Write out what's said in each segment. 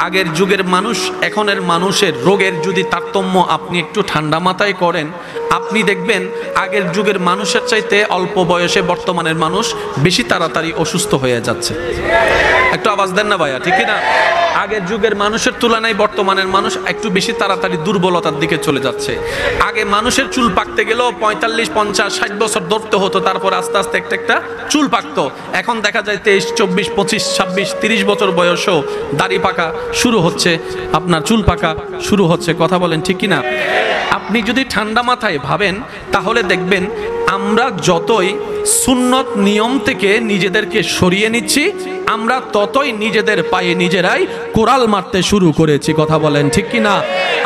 আগের যুগের মানুষ এখনের মানুষের রোগের যদি তারতম্য আপনি একটু ঠান্ডা মাথায় করেন, আপনি দেখবেন আগের যুগের মানুষের চাইতে অল্প বয়সে বর্তমানের মানুষ বেশি তাড়াতাড়ি অসুস্থ হয়ে যাচ্ছে। একটু আওয়াজ দেন না ভাইয়া, ঠিক না? আগের যুগের মানুষের তুলনায় বর্তমানের মানুষ একটু বেশি তাড়াতাড়ি দুর্বলতার দিকে চলে যাচ্ছে। আগে মানুষের চুল পাকতে গেলেও 45, 50, 60 বছর ধরতে হতো, তারপর আস্তে আস্তে একটা একটা চুল পাকতো। এখন দেখা যায় 23, 24, 25, 26, 30 বছর বয়সেও দাড়ি পাকা শুরু হচ্ছে, আপনার চুল পাকা শুরু হচ্ছে। কথা বলেন ঠিক কিনা? আপনি যদি ঠান্ডা মাথায় ভাবেন তাহলে দেখবেন আমরা যতই সুন্নত নিয়ম থেকে নিজেদেরকে সরিয়ে নিচ্ছি, আমরা ততই নিজেদের পায়ে নিজেরাই কোরাল মারতে শুরু করেছি। কথা বলেন ঠিক কিনা?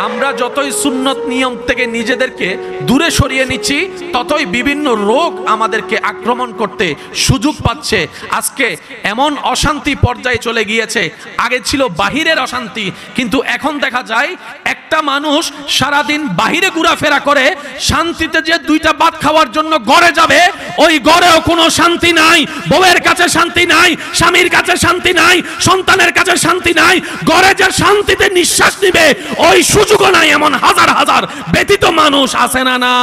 আমরা যতই সুন্নত নিয়ম থেকে নিজেদেরকে দূরে সরিয়ে নিচ্ছি, ততই বিভিন্ন রোগ আমাদেরকে আক্রমণ করতে সুযোগ পাচ্ছে। আজকে এমন অশান্তি পর্যায়ে চলে গিয়েছে, আগে ছিল বাহিরের অশান্তি, কিন্তু এখন দেখা যায় একটা মানুষ সারাদিন বাহিরে ঘোরাফেরা করে, শান্তিতে যে দুইটা ভাত খাওয়ার জন্য ঘরে যাবে, ওই ঘরেও কোনো শান্তি নাই। বউয়ের কাছে শান্তি নাই, স্বামীর কাছে শান্তি নাই, সন্তানের কাছে শান্তি নাই। ঘরে যে শান্তিতে নিঃশ্বাস নিবে ওই সুযোগও নাই। এমন হাজার হাজার ব্যতীত মানুষ আছে না? না,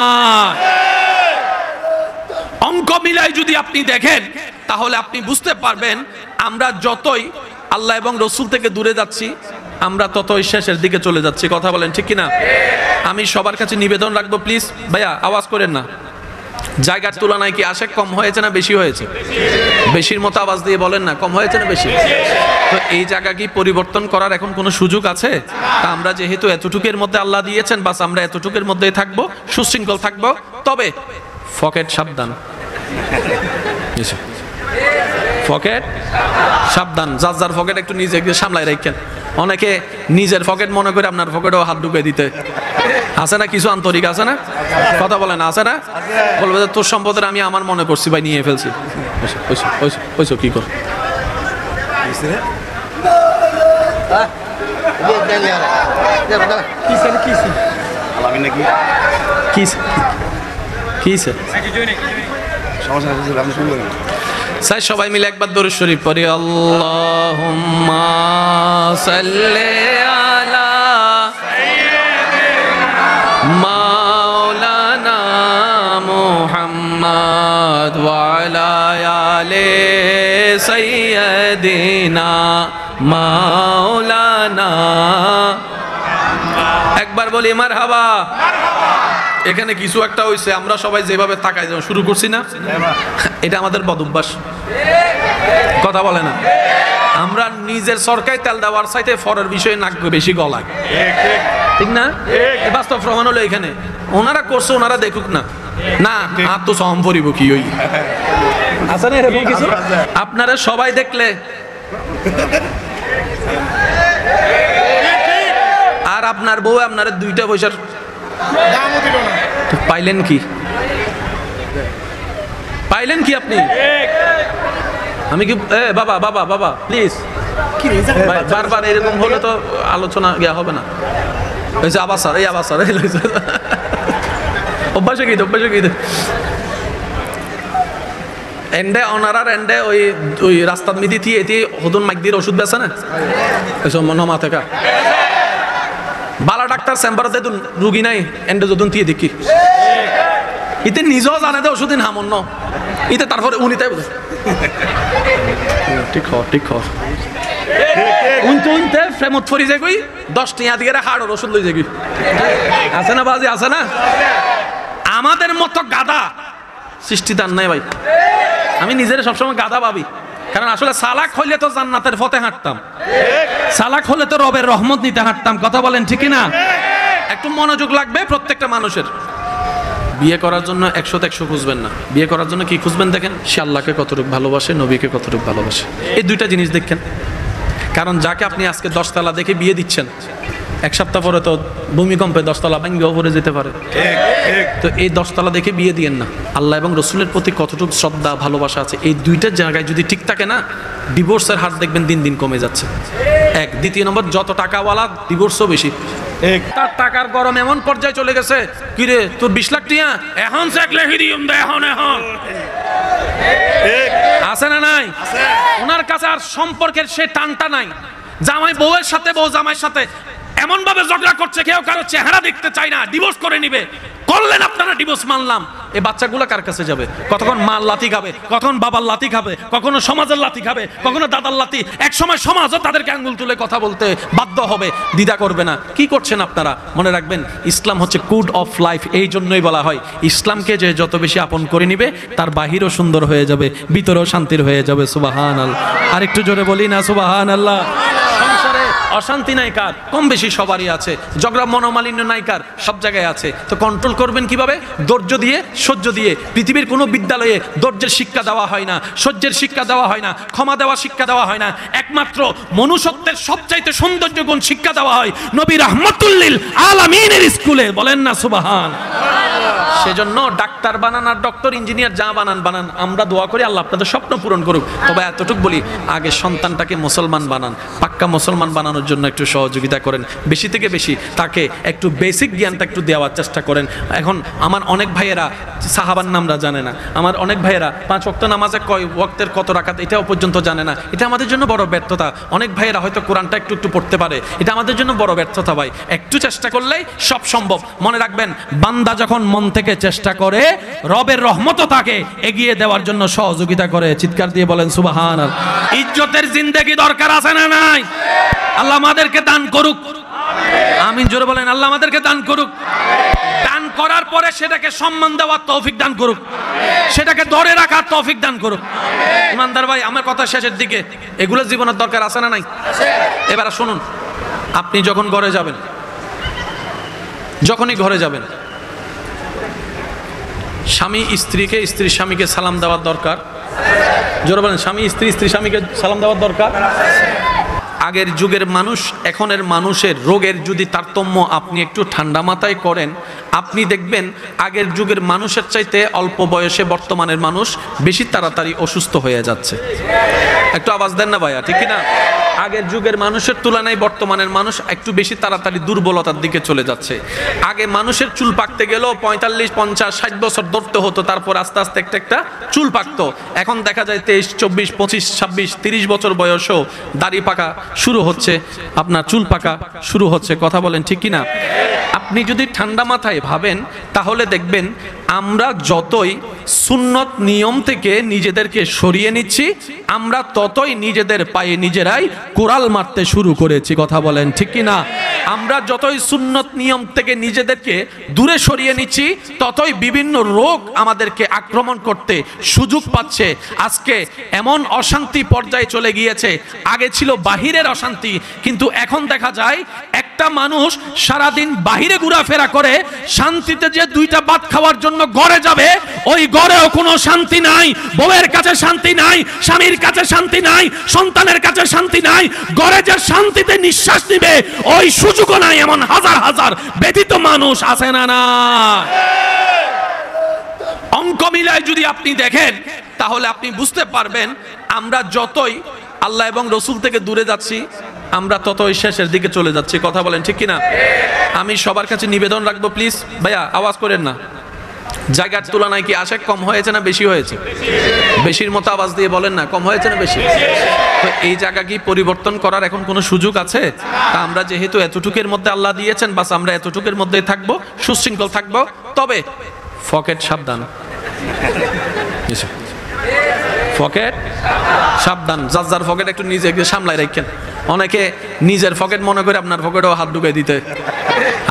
অঙ্ক মিলাই যদি আপনি দেখেন তাহলে আপনি বুঝতে পারবেন আমরা যতই আল্লাহ এবং রসুল থেকে দূরে যাচ্ছি, আমরা ততই শেষের দিকে চলে যাচ্ছি। কথা বলেন ঠিক কিনা? আমি সবার কাছে নিবেদন রাখবো, প্লিজ ভাইয়া আওয়াজ করেন না। জায়গার তুলনায় কি আশেক কম হয়েছে না বেশি হয়েছে? বেশির মতো আওয়াজ দিয়ে বলেন না, কম হয়েছে না বেশি? তো এই জায়গা কি পরিবর্তন করার এখন কোনো সুযোগ আছে? তা আমরা যেহেতু এতটুকুর মধ্যে আল্লাহ দিয়েছেন, বাস আমরা এতটুকুর মধ্যেই থাকবো, সুশৃঙ্খল থাকবো। তবে পকেট সাবধান, পকেট সাবধান। যার যার পকেট একটু নিজেকে সামলাই রাখেন। অনেকে নিজের পকেট মনে করে আপনার পকেটেও হাত ঢুকে দিতে আছে না? কিছু আন্তরিক আছে না? কথা বলেন, আছে না? বলবে যে তোর সম্পদের আমি আমার মনে করছি ভাই, নিয়ে ফেলছি। কি কর স্যার সবাই মিলে একবার দরুদ শরীফ পড়ি। আল্লাহুম্মা সাল্লি আলা মাওলানা মুহাম্মদ ওয়া আলা আলি সাইয়্যিদিনা মাওলানা। একবার বলি মারহাবা। এখানে কিছু একটা হইছে, আমরা সবাই যেভাবে তাকাই শুরু করছি না, এটা আমাদের বদ অভ্যাস। কথা বলে না? আমরা নিজের সরকারি তেল দেওয়ার চাইতে ফরের বিষয়ে নাক বেশি গলায়, ঠিক না? বাস্তব প্রমাণ হলো এখানে। ওনারা করছে, ওনারা দেখুক না। না আর তো সহম পরিব কি ওই আছে না এরকম কিছু? আপনারা সবাই দেখলে আর আপনার বউ আপনার 2টা পয়সার পাইলেন কি? পাইলেন কি আপনি? আমি কি বাবা বাবা বাবা প্লিজ, বারবার এরকম হলে তো আলোচনা গিয়া হবে না। আবার স্যার, এই আবার স্যার, অভ্যাস কি এন্ডে ওনারা এন্ডে ওই রাস্তার মিদি এটি হদুন মাইকদির ওষুধ বেছে না এসব মনোমা থেকে বালা ডাক্তার চেম্বারে দেখুন রুগী নাই, এন্ডে যদুন দিয়ে দেখি ইতে নিজেও জানে দে ওষুধ হামন্য ইতে তারপরে উনি তাই বোঝে ঠিক ঠিক উনতে ফ্রেমত ফরি যায় কই 10 টিয়া দিকে হাড়ের ওষুধ লই যাবি। আছে না বাজি? আছে না? আমাদের মতো গাদা সৃষ্টিদান নাই ভাই। আমি নিজের সবসময় গাদা ভাবি, কারণ আসলে সালাক হইলে তো জান্নাতের পথে হাঁটতাম, সালাক হলে তো রবের রহমত নিতে হাঁটতাম। কথা বলেন ঠিক না? একটু মনোযোগ লাগবে প্রত্যেকটা মানুষের। বিয়ে করার জন্য 100-100 খুঁজবেন না। বিয়ে করার জন্য কি খুঁজবেন দেখেন, সে আল্লাহকে কতটুকু ভালোবাসে, নবীকে কতটুকু ভালোবাসে। এই 2টা জিনিস দেখেন। কারণ যাকে আপনি আজকে 10 তলা দেখে বিয়ে দিচ্ছেন, 1 সপ্তাহ পরে তো ভূমিকম্পে 10 তলা ভেঙে পড়ে যেতে পারে। তো এই 10 তলা দেখে বিয়ে দিয়েন না। আল্লাহ এবং রসুলের প্রতি কতটুকু শ্রদ্ধা ভালোবাসা আছে, এই 2টা জায়গায় যদি ঠিক থাকে না, ডিভোর্সের হার দেখবেন দিন দিন কমে যাচ্ছে। 1 দ্বিতীয় নম্বর, যত টাকাওয়ালা ডিভোর্সও বেশি। তার টাকার গরম এমন পর্যায়ে চলে গেছে, কিরে তোর 20 লাখ টিয়া এখন চেক লেখি দিম দে, এখন আছে না নাই? ওনার কাছে আর সম্পর্কের সে টানটা নাই। জামাই বউয়ের সাথে, বউ জামাইয়ের সাথে এমন ভাবে ঝগড়া করছে, কেউ কারো চেহারা দেখতে চায় না, ডিভোর্স করে নিবে। করলেন আপনারা ডিভোর্স, মানলাম। এই বাচ্চাগুলো কার কাছে যাবে? কতক্ষণ মার লাথি খাবে, কখন বাবার লাথি খাবে, কখনো সমাজের লাথি খাবে, কখনো দাদার লাথি। এক সময় সমাজও তাদেরকে আঙ্গুল তুলে কথা বলতে বাধ্য হবে, দ্বিধা করবে না। কি করছেন আপনারা? মনে রাখবেন, ইসলাম হচ্ছে কোড অফ লাইফ। এই জন্যই বলা হয়, ইসলামকে যে যত বেশি আপন করে নিবে, তার বাহিরও সুন্দর হয়ে যাবে, ভিতরেও শান্তির হয়ে যাবে। সুবহানাল্লাহ। আর একটু জোরে বলি না সুবহানাল্লাহ। সংসারে অশান্তি নাই কার? কম বেশি সবারই আছে। ঝগড়া মনোমালিন্য নাই কার? সব জায়গায় আছে। তো কন্ট্রোল করবেন কিভাবে? ধৈর্য দিয়ে, সহ্য দিয়ে। পৃথিবীর কোনো বিদ্যালয়ে ধৈর্যের শিক্ষা দেওয়া হয় না, সহ্যের শিক্ষা দেওয়া হয় না, ক্ষমা দেওয়া শিক্ষা দেওয়া হয় না। একমাত্র মনুষ্যত্বের সবচাইতে সৌন্দর্য গুণ শিক্ষা দেওয়া হয় নবী রাহমাতুল লিল আলামিনের স্কুলে। বলেন না সুবহান। সেজন্য ডাক্তার বানান আর ডক্টর ইঞ্জিনিয়ার যা বানান বানান, আমরা দোয়া করি আল্লাহ আপনাদের স্বপ্ন পূরণ করুক। তবে এতটুকু বলি, আগে সন্তানটাকে মুসলমান বানান। পাক্কা মুসলমান বানানোর জন্য একটু সহযোগিতা করেন, বেশি থেকে বেশি তাকে একটু বেসিক জ্ঞানটা একটু দেওয়ার চেষ্টা করেন। এখন আমার অনেক ভাইয়েরা সাহাবার নামরা জানে না, আমার অনেক ভাইয়েরা 5 ওয়াক্ত নামাজে কয় ওয়াক্তের কত রাকাত এটাও পর্যন্ত জানে না। এটা আমাদের জন্য বড় ব্যর্থতা। অনেক ভাইয়েরা হয়তো কোরআনটা একটু একটু পড়তে পারে, এটা আমাদের জন্য বড় ব্যর্থতা ভাই। একটু চেষ্টা করলেই সব সম্ভব। মনে রাখবেন, বান্দা যখন মন থেকে চেষ্টা করে, রবের রহমতও তাকে এগিয়ে দেওয়ার জন্য সহযোগিতা করে। চিৎকার দিয়ে বলেন সুবহানাল্লাহ। ইজ্জতের জিন্দেগি দরকার আছে না নাই? আল্লাহ আমাদেরকে দান করুক, আমিন জোরে বলেন। আল্লাহ আমাদেরকে দান করুক। দান করার পরে সেটাকে সম্মান দেওয়ার তৌফিক দান করুক, সেটাকে ধরে রাখার তৌফিক দান করুক। ইমানদার ভাই, আমার কথা শেষের দিকে, এগুলো জীবনের দরকার আছে না নাই? এবার শুনুন, আপনি যখন ঘরে যাবেন, যখনই ঘরে যাবেন, স্বামী স্ত্রীকে, স্ত্রী স্বামীকে সালাম দেওয়ার দরকার। জোরে বলেন, স্বামী স্ত্রী, স্ত্রী স্বামীকে সালাম দেওয়ার দরকার। আগের যুগের মানুষ এখনের মানুষের রোগের যদি তারতম্য আপনি একটু ঠান্ডা মাথায় করেন, আপনি দেখবেন আগের যুগের মানুষের চাইতে অল্প বয়সে বর্তমানের মানুষ বেশি তাড়াতাড়ি অসুস্থ হয়ে যাচ্ছে। একটু আওয়াজ দেন না ভাইয়া, ঠিক না? আগের যুগের মানুষের তুলনায় বর্তমানের মানুষ একটু বেশি তাড়াতাড়ি দুর্বলতার দিকে চলে যাচ্ছে। আগে মানুষের চুল পাকতে গেলেও 45, 50, 60 বছর ধরতে হতো, তারপর আস্তে আস্তে একটা একটা চুল পাকতো। এখন দেখা যায় 23, 24, 25, 26, 30 বছর বয়সেও দাড়ি পাকা শুরু হচ্ছে, আপনার চুল পাকা শুরু হচ্ছে। কথা বলেন ঠিক কিনা? আপনি যদি ঠান্ডা মাথায় ভাবেন, তাহলে দেখবেন আমরা যতই সুন্নত নিয়ম থেকে নিজেদেরকে সরিয়ে নিচ্ছি, আমরা ততই নিজেদের পায়ে নিজেরাই কোরাল মারতে শুরু করেছি। কথা বলেন ঠিক কিনা? আমরা যতই সুন্নত নিয়ম থেকে নিজেদেরকে দূরে সরিয়ে নিচ্ছি, ততই বিভিন্ন রোগ আমাদেরকে আক্রমণ করতে সুযোগ পাচ্ছে। আজকে এমন অশান্তি পর্যায়ে চলে গিয়েছে, আগে ছিল বাহিরের অশান্তি, কিন্তু এখন দেখা যায় একটা মানুষ সারাদিন বাহিরে ঘোরাফেরা করে, শান্তিতে যে 2টা ভাত খাওয়ার জন্য ঘরে যাবে, ওই ঘরেও কোনো শান্তি নাই। বউয়ের কাছে শান্তি নাই, স্বামীর কাছে শান্তি নাই, সন্তানের কাছে শান্তি নাই। ঘরে যে শান্তিতে নিঃশ্বাস নিবে ওই সুযোগও নাই। এমন হাজার হাজার ব্যতীত মানুষ আছে না না? অঙ্ক মিলায় যদি আপনি দেখেন, তাহলে আপনি বুঝতে পারবেন আমরা যতই আল্লাহ এবং রসুল থেকে দূরে যাচ্ছি, আমরা ততই শেষের দিকে চলে যাচ্ছি। কথা বলেন ঠিক কিনা? আমি সবার কাছে নিবেদন রাখবো, প্লিজ ভাইয়া আওয়াজ করেন না। জায়গার তুলনায় কি আশা কম হয়েছে না বেশি হয়েছে? বেশির মতো আওয়াজ দিয়ে বলেন না, কম হয়েছে না বেশি? তো এই জায়গা কি পরিবর্তন করার এখন কোনো সুযোগ আছে? তা আমরা যেহেতু এতটুকুর মধ্যে আল্লাহ দিয়েছেন, বাস আমরা এতটুকুর মধ্যেই থাকবো, সুশৃঙ্খল থাকবো। তবে পকেট সাবধান, পকেট সাবধান। যার যার পকেট একটু নিজেকে সামলায় রাখেন। অনেকে নিজের পকেট মনে করে আপনার পকেটেও হাত ঢুকে দিতে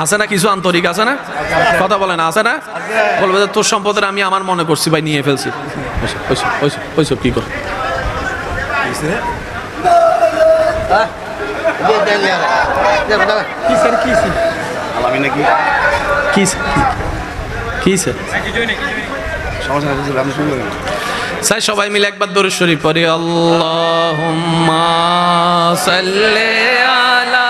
আছে না? কিছু আন্তরিক আছে না? কথা বলেন, আছে না? বলবে যে তোর সম্পদের আমি আমার মনে করছি ভাই, নিয়ে ফেলছি। ওইসব কি কর? স্যার সবাই মিলে একবার দরুদ শরীফ পড়ি। আল্লাহুম্মা সাল্লি আলা